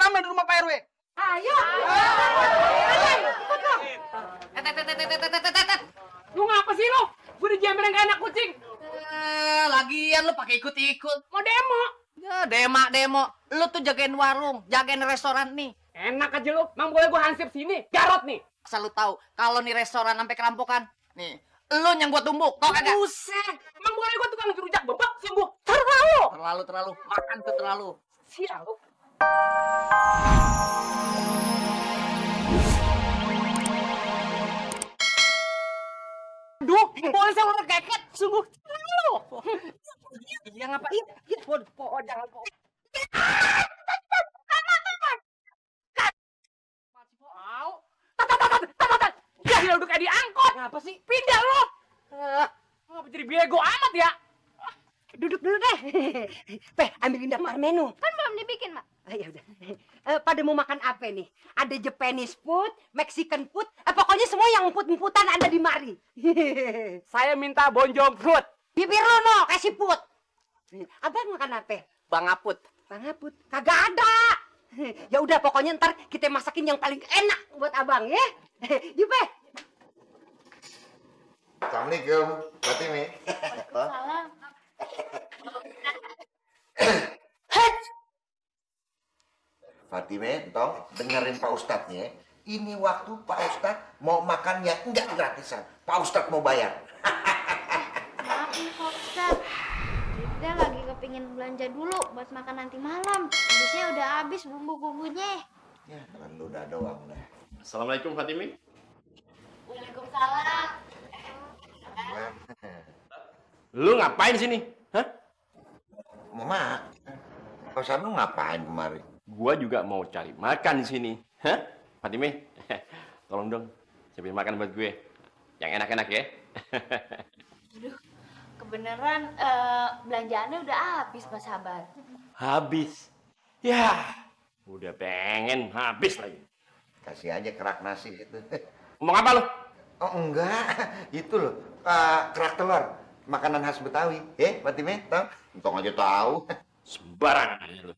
rame di rumah Pak RW. Ayo. Lu ngapa sih lu? Gue dijamperin kayak anak kucing. Lagian lu pakai ikut-ikut. Mau demo? Ya, demo. Lu tuh jagain warung, jagain restoran nih. Enak aja lu. Mang boleh gue hansip sini. Garot nih. Asal lu tahu, kalau nih restoran sampai kerampokan, nih, lu yang gua tumbuk. Tau kagak? Buset. Mang boleh gue tukang rujak bebek sembuh. Terlalu. Terlalu. Makan tuh terlalu. Sial lu. Duh, boleh saya udah keket. Sungguh terlalu. Iya ngapain? Ya, po, jangan po. Mau. Tat. Ya udah kayak diangkut. Ngapa sih? Pindah lu. Ngapa jadi bego amat ya? Duduk dulu deh. Peh, ambilin daftar menu. Kan belum dibikin, Mak. Ya udah. Pada mau makan apa nih? Ada Japanese food, Mexican food, pokoknya semua yang emput-emputan ada di mari. Saya minta bonjong fruit. Bibir lu no, kasih put. Abang makan apa? Bang Aput. Bang Aput, kagak ada. Ya udah pokoknya ntar kita masakin yang paling enak buat abang ya. Yuk, Peh. Assalamualaikum, Fatime. Salam. Fatime, entong, dengerin Pak Ustadznya. Ini waktu Pak Ustadz mau makannya enggak gratisan. Pak Ustadz mau bayar. Maaf nih, Pak Ustadz. Kita lagi kepingin belanja dulu buat makan nanti malam. Habisnya udah habis bumbu-bumbunya. Ya, kan lu udah doang dah. Assalamualaikum Fatimi. Waalaikumsalam. Lu ngapain di sini? Hah? Mama, kosan lu ngapain kemari? Gua juga mau cari makan di sini. Hah? Fatimi, tolong dong siapin makan buat gue. Yang enak-enak ya. Aduh, kebeneran belanjaannya udah habis, Pak Sabar. Habis. Ya, udah pengen habis lagi. Kasih aja kerak nasi itu. Ngomong apa lu? Oh enggak, itu loh, kerak telur. Makanan khas Betawi. Fatime, tau? Entong aja tahu. Sembarangan aja lu.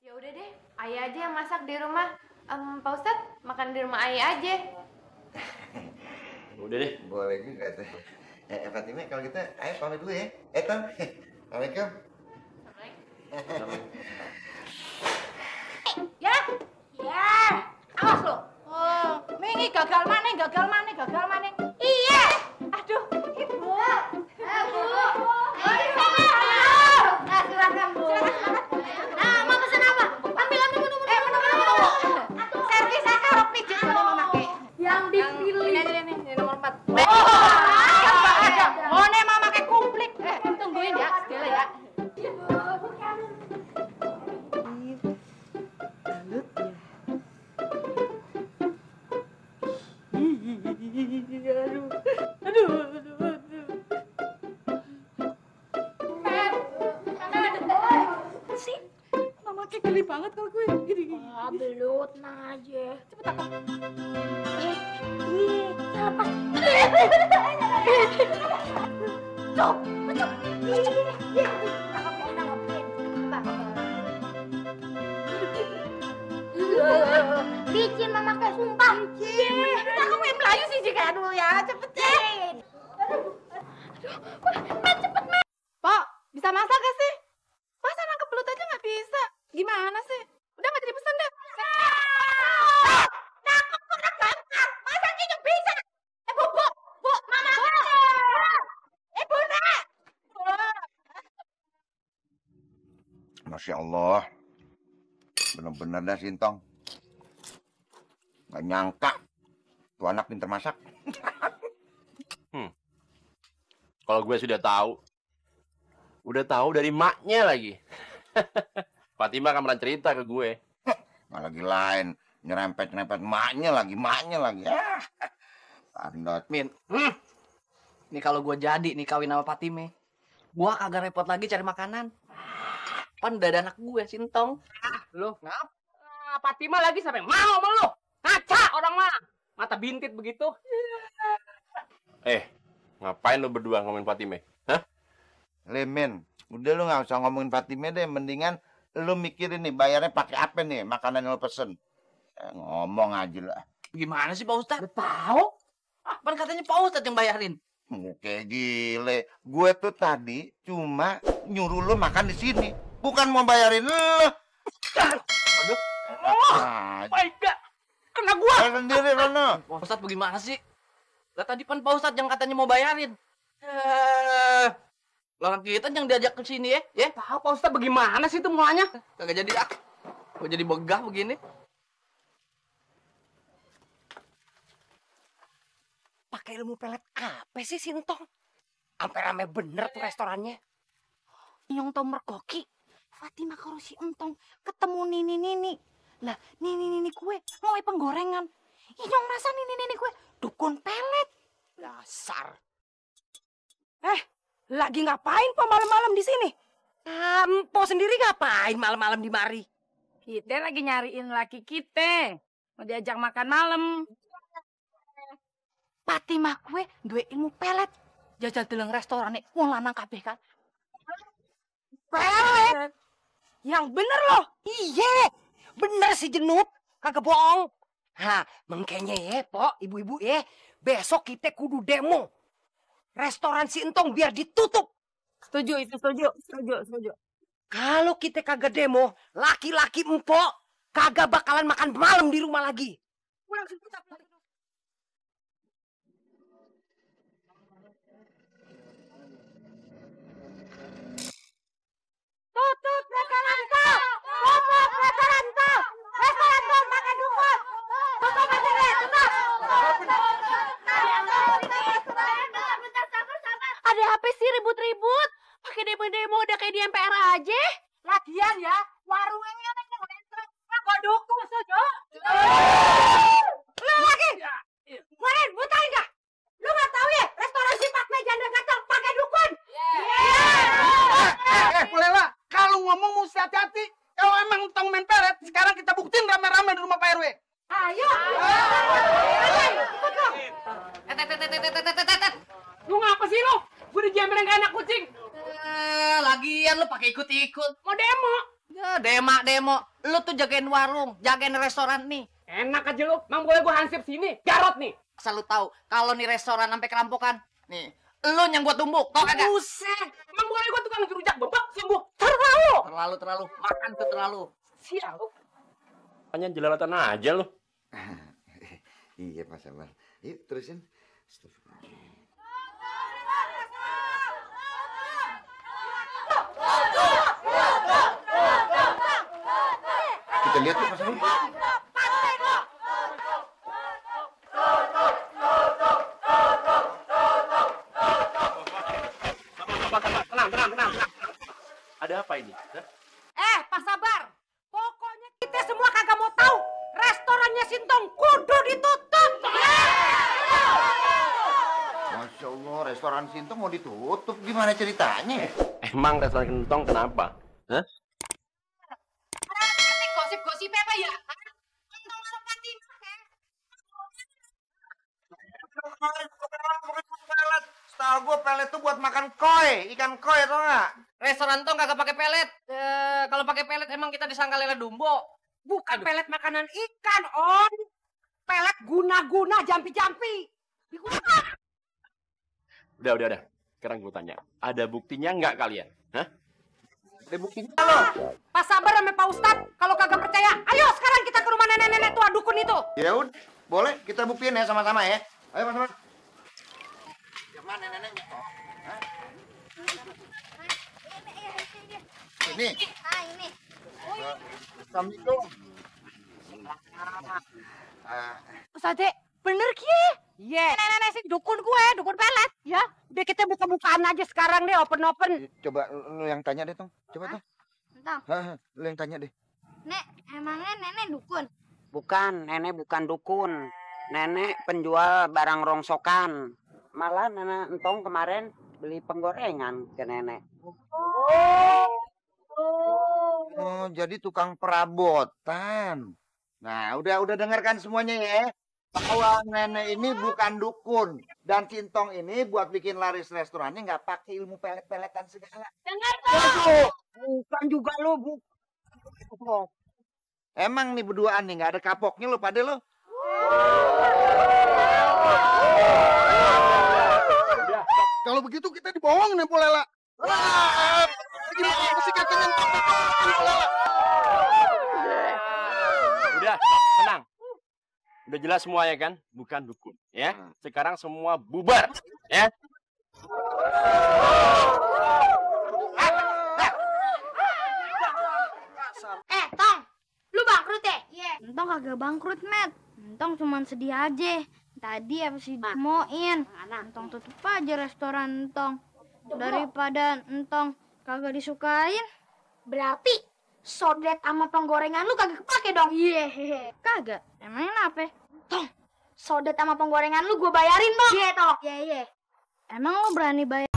Ya udah deh, Ayah aja yang masak di rumah. Pak Ustadz, makan di rumah Ayah aja. Udah deh. Boleh juga tuh. Fatime, kalau gitu, ayo pamit dulu ya. Tong. Assalamualaikum. Ya. Awas lo. Oh, Mingi gagal maneh. Iya. Aduh, Ibu. Bu. Nah, silakan, Bu. Nah, mau pesen apa? Ambil menu. Servis saya taruh pijit kalau mau pakai. Yang dipilih. Ini aja nih, nomor 4. Oh, nih mau pakai kumplit. Tungguin ya, Stella ya. Sih, mama kayak geli banget kalau gue. Belut, tenang aja. Cepet apa? Cop. Bicin mama kayak sumpah. Kita kamu yang Melayu sih jika dulu ya, cepet deh. Pak, bisa masak gak sih? Masa nangkep belut aja nggak bisa? Gimana sih? Udah nggak jadi pesan dah. Nangkep belut gampang. Masa juga bisa? Bu, mama. Bunda. Masya Allah. Bener-bener dah Sintong. Gak nyangka. Tuh anak pinter masak. Kalau gue udah tahu dari maknya lagi. Fatima kan pernah cerita ke gue. Nggak lagi lain. Nyerempet-nyerempet maknya lagi. Pandot. Min. Nih kalau gue jadi nih kawin sama Fatime, gua kagak repot lagi cari makanan. Pan udah ada anak gue, Sintong. Lu ngap? Fatima lagi sampai mau sama lu. Ngaca orang mah. Mata bintit begitu. Ngapain lu berdua ngomongin Fatime? Hah? Lemen. Udah lu nggak usah ngomongin Fatime deh. Mendingan lu mikirin nih bayarnya pakai apa nih makanan yang lu pesen. Ngomong aja lah. Gimana sih Pak Ustadz? Udah tahu? Kan katanya Pak Ustadz yang bayarin. Oke gile. Gue tuh tadi cuma nyuruh lu makan di sini, bukan mau bayarin lu. Aduh. Baik gak? Kena gua. Sendiri Rono. Pak Ustadz bagaimana sih? Lah tadi kan Pak Ustadz yang katanya mau bayarin. Orang kita yang diajak ke sini ya? Tahu Pak Ustadz bagaimana sih itu mulanya? Kagak jadi Gua jadi begah begini. Pakai ilmu pelet apa sih Sintong? Sampai rame bener tuh restorannya. Nyong tau merkoki. Fatimah karo si Entong ketemu nini. Lah nini kue mau penggorengan. Nyong rasa nini kue dukun pelet. Dasar. Lagi ngapain po malam-malam di sini? Po sendiri ngapain malam-malam di mari? Kita lagi nyariin laki kita. Mau diajak makan malam. Fatimah kue duwe ilmu pelet. Jajal deleng restoran nih wong lanang kabeh kan. Pelet? Yang bener loh. Iya, bener si Jenup. Kagak bohong. Mengkenya ya, po, ibu-ibu ya. Besok kita kudu demo. Restoran si Entong biar ditutup. Setuju itu, setuju. Kalau kita kagak demo, laki-laki empok kagak bakalan makan malam di rumah lagi. Tutup restoran tuh. Tutup restoran tuh. Restoran tuh pakai dukun. Tutup aja deh, tutup. Ada apa sih ribut-ribut? Pakai demo-demo udah kayak di MPR aja. Lagian ya, warungnya yang lenteng. Kagak dukun saja. Lu lagi? Kemarin butain gak? Lu gak tahu ya, restoran si Pak Janda Gatel pakai dukun? Pulela, kalau ngomong mesti hati-hati. Kalau emang Entong main pelet, sekarang kita buktiin rame-rame di rumah Pak RW. Ayo. Ikut dong. Lu ngapa sih lu? Gue dijamperin kayak anak kucing. Lagian lu pakai ikut-ikut. Mau demo. Ya, demo. Lu tuh jagain warung, jagain restoran nih. Enak aja lu. Mang boleh gue hansip sini. Garot nih. Asal lu tahu, kalau nih restoran sampai kerampokan, nih, lu yang gua tumbuk, tau kagak? Buset. Mang boleh gue tukang rujak bebek sungguh. Terlalu. Makan tuh terlalu. Sial lu. Hanya jelalatan aja lu. Iya Pak Sabar. Yuk terusin. Kita lihat tuh Pak Sabar. Tenang. Ada apa ini? Pak Sabar. Pokoknya kita semua kagak mau tahu. Restorannya Sintong kudu ditutup. Masya Allah, restoran Sintong mau ditutup. Gimana ceritanya? Emang restoran Kentong kenapa? Hah? Gosip-gosip apa ya? Entong sama Fatimah ya? Setahu gue pelet tuh buat makan koi, ikan koi tau gak? Restoran tuh kagak pakai pelet. Kalau pakai pelet emang kita disangka lele dumbo. Bukan pelet makanan ikan, On. Pelet guna-guna jampi-jampi. Udah. Sekarang gue tanya, ada buktinya nggak kalian? Hah? Ada buktinya. Pak Sabar sama Pak Ustadz, kalau kagak percaya, ayo sekarang kita ke rumah nenek-nenek tua dukun itu. Ya udah, boleh kita buktiin ya sama-sama ya. Ayo Pak Sabar. Mana neneknya? Ini. Ini. Assalamualaikum. Ustadz, bener kie? Iya. Nenek-nenek sih dukun gue, dukun pelet. Ya, udah kita buka-bukaan aja sekarang deh, open-open. Coba lu yang tanya deh, Tong. Coba, Tong. Entong, Lu yang tanya deh. Nek, emangnya nenek dukun? Bukan, nenek bukan dukun. Nenek penjual barang rongsokan. Malah nenek Entong kemarin beli penggorengan ke nenek. Oh, jadi tukang perabotan. Nah, udah dengarkan semuanya ya. Bahwa nenek ini bukan dukun dan Sintong ini buat bikin laris restorannya nggak pakai ilmu pelet-peletan segala. Dengar tuh. Bukan juga lo, Bu. Emang nih berduaan nih nggak ada kapoknya lo pada lo. Kalau begitu kita dibohong nih, Polela. Gimana sih kakaknya? Udah, tenang. Udah jelas semuanya kan? Bukan dukun, ya. Sekarang semua bubar, ya. Tong, lu bangkrut ya? Iya. Entong kagak bangkrut, Met. Entong cuman sedih aja. Tadi habis dimoin. Entong tutup aja restoran Entong. Daripada Entong kagak disukain. Berarti sodet sama penggorengan lu kagak kepake dong? Iya. Kagak. Emangnya apa? Tong, sodet sama penggorengan lu gue bayarin, Tong. Iya, Tong. Iya. Emang lu berani bayar?